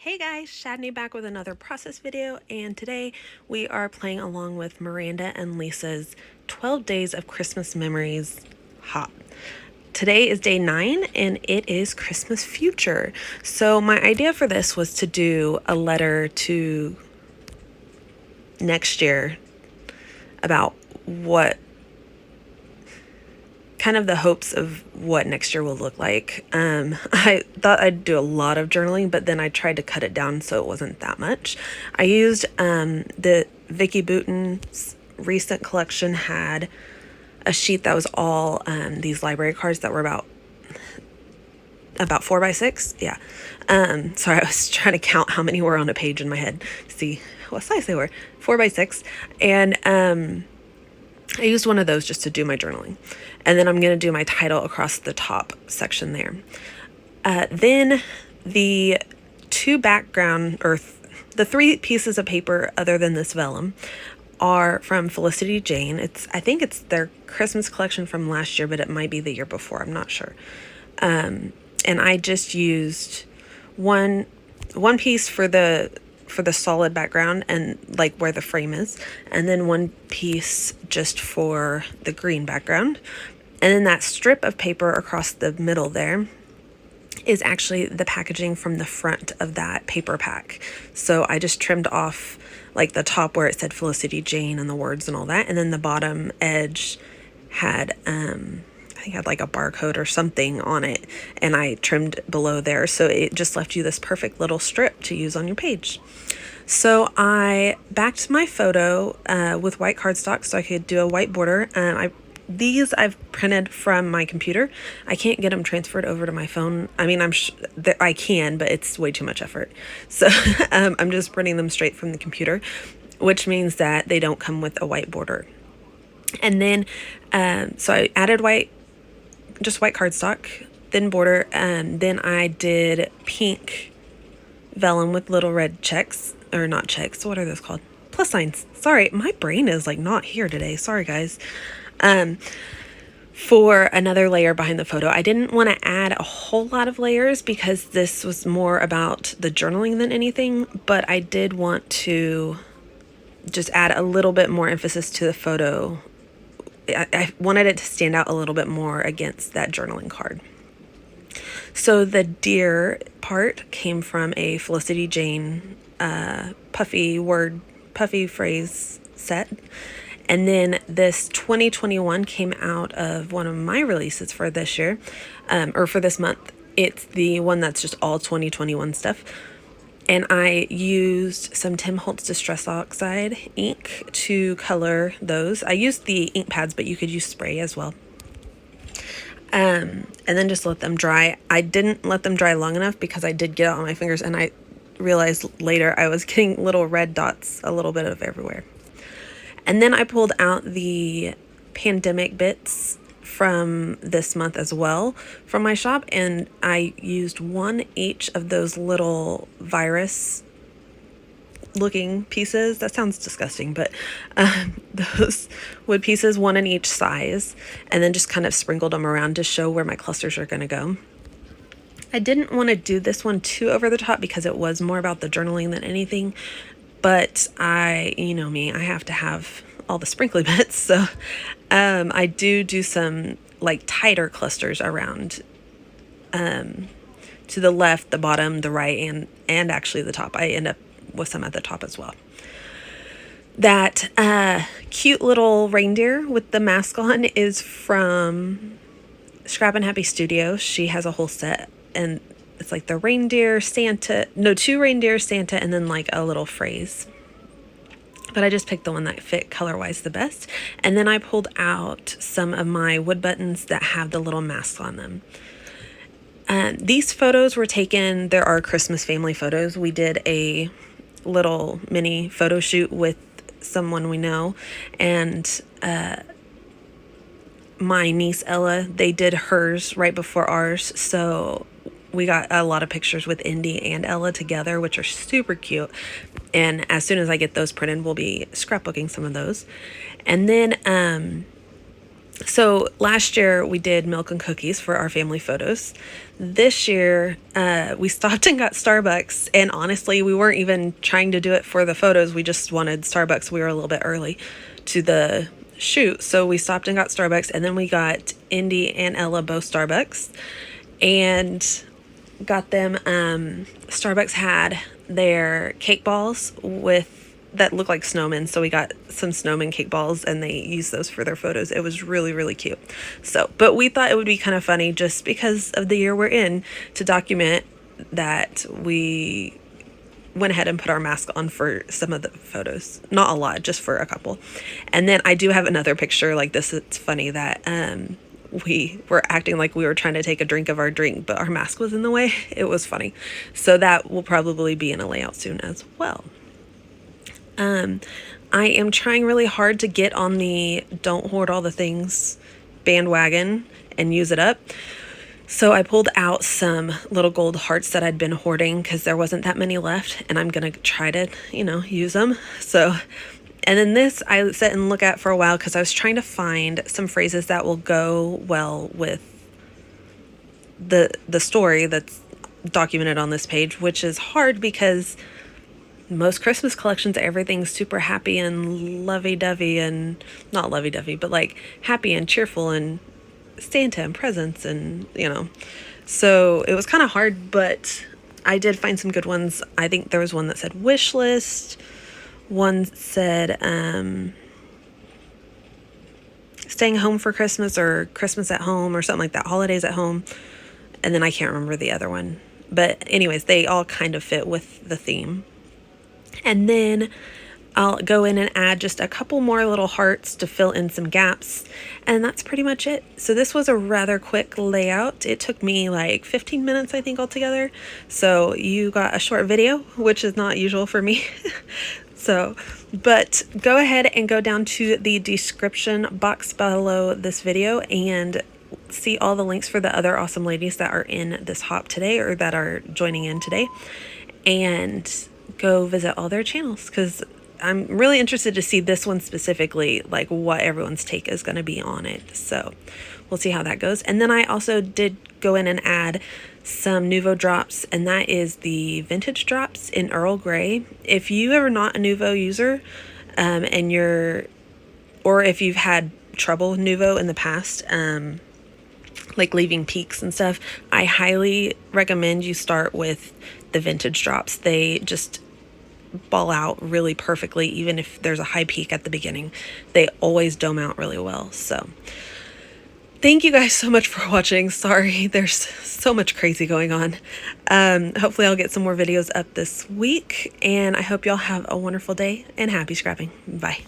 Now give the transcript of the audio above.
Hey guys, Shadney back with another process video, and today we are playing along with Miranda and Lisa's 12 Days of Christmas Memories Hop. Today is day 9 and it is Christmas future. So my idea for this was to do a letter to next year about what kind of the hopes of what next year will look like. I thought I'd do a lot of journaling, but then I tried to cut it down so it wasn't that much. I used the Vicky Bouton's recent collection had a sheet that was all these library cards that were about 4x6. Yeah. Sorry, I was trying to count how many were on a page in my head to see what size they were. 4x6, and I used one of those just to do my journaling. And then I'm going to do my title across the top section there. Then the two background, or the three pieces of paper other than this vellum, are from Felicity Jane. I think it's their Christmas collection from last year, but it might be the year before. I'm not sure. And I just used one piece for the solid background and like where the frame is, and then one piece just for the green background. And then that strip of paper across the middle there is actually the packaging from the front of that paper pack. So I just trimmed off like the top where it said Felicity Jane and the words and all that, and then the bottom edge had I think had like a barcode or something on it, and I trimmed below there, so it just left you this perfect little strip to use on your page. So I backed my photo with white cardstock so I could do a white border. These I've printed from my computer. I can't get them transferred over to my phone. I mean, I can, but it's way too much effort. So I'm just printing them straight from the computer, which means that they don't come with a white border. And then, so I added just white cardstock, then border, and then I did pink vellum with little red checks, or not checks, what are those called? Plus signs. Sorry, my brain is like not here today. Sorry guys. For another layer behind the photo. I didn't want to add a whole lot of layers because this was more about the journaling than anything, but I did want to just add a little bit more emphasis to the photo. I wanted it to stand out a little bit more against that journaling card. So the deer part came from a Felicity Jane puffy phrase set. And then this 2021 came out of one of my releases for this year, or for this month. It's the one that's just all 2021 stuff. And I used some Tim Holtz Distress Oxide ink to color those. I used the ink pads, but you could use spray as well. And then just let them dry. I didn't let them dry long enough because I did get it on my fingers, and I realized later I was getting little red dots a little bit of everywhere. And then I pulled out the pandemic bits from this month as well from my shop, and I used one each of those little virus looking pieces. That sounds disgusting, but those wood pieces, one in each size, and then just kind of sprinkled them around to show where my clusters are going to go. I didn't want to do this one too over the top because it was more about the journaling than anything, but you know me, I have to have all the sprinkly bits, so I do some like tighter clusters around to the left, the bottom, the right, and actually the top. I end up with some at the top as well. That cute little reindeer with the mask on is from Scrap and Happy Studio. She has a whole set, and it's like the reindeer, Santa, no, two reindeer, Santa, and then like a little phrase. But I just picked the one that fit color-wise the best. And then I pulled out some of my wood buttons that have the little masks on them. These photos were taken, there are Christmas family photos. We did a little mini photo shoot with someone we know, and my niece Ella, they did hers right before ours, so we got a lot of pictures with Indy and Ella together, which are super cute. And as soon as I get those printed, we'll be scrapbooking some of those. And then So last year we did milk and cookies for our family photos. This year we stopped and got Starbucks, and honestly we weren't even trying to do it for the photos. We just wanted Starbucks. We were a little bit early to the shoot, so we stopped and got Starbucks, and then we got Indy and Ella both Starbucks and got them. Starbucks had their cake balls with that look like snowmen, so we got some snowman cake balls and they used those for their photos. It was really, really cute. So, but we thought it would be kind of funny just because of the year we're in to document that we went ahead and put our mask on for some of the photos. Not a lot, just for a couple. And then I do have another picture like this. It's funny that we were acting like we were trying to take a drink of our drink, but our mask was in the way. It was funny. So that will probably be in a layout soon as well. I am trying really hard to get on the don't hoard all the things bandwagon and use it up. So I pulled out some little gold hearts that I'd been hoarding because there wasn't that many left, and I'm going to try to, use them. So, and then this I sit and look at for a while because I was trying to find some phrases that will go well with the story that's documented on this page, which is hard because most Christmas collections, everything's super happy and lovey-dovey, and not lovey-dovey, but like happy and cheerful and Santa and presents and, So it was kind of hard, but I did find some good ones. I think there was one that said wish list. One said staying home for Christmas or Christmas at home or something like that, holidays at home. And then I can't remember the other one. But anyways, they all kind of fit with the theme. And then I'll go in and add just a couple more little hearts to fill in some gaps. And that's pretty much it. So this was a rather quick layout. It took me like 15 minutes, I think, altogether. So you got a short video, which is not usual for me. But go ahead and go down to the description box below this video and see all the links for the other awesome ladies that are in this hop today or that are joining in today. And go visit all their channels because I'm really interested to see this one specifically, like what everyone's take is going to be on it. So we'll see how that goes. And then I also did go in and add some Nuvo drops, and that is the vintage drops in Earl Grey. If you are not a Nuvo user or if you've had trouble with Nuvo in the past, like leaving peaks and stuff, I highly recommend you start with the vintage drops. They just ball out really perfectly, even if there's a high peak at the beginning. They always dome out really well. So thank you guys so much for watching. Sorry, there's so much crazy going on. Hopefully I'll get some more videos up this week, and I hope y'all have a wonderful day and happy scrapping. Bye.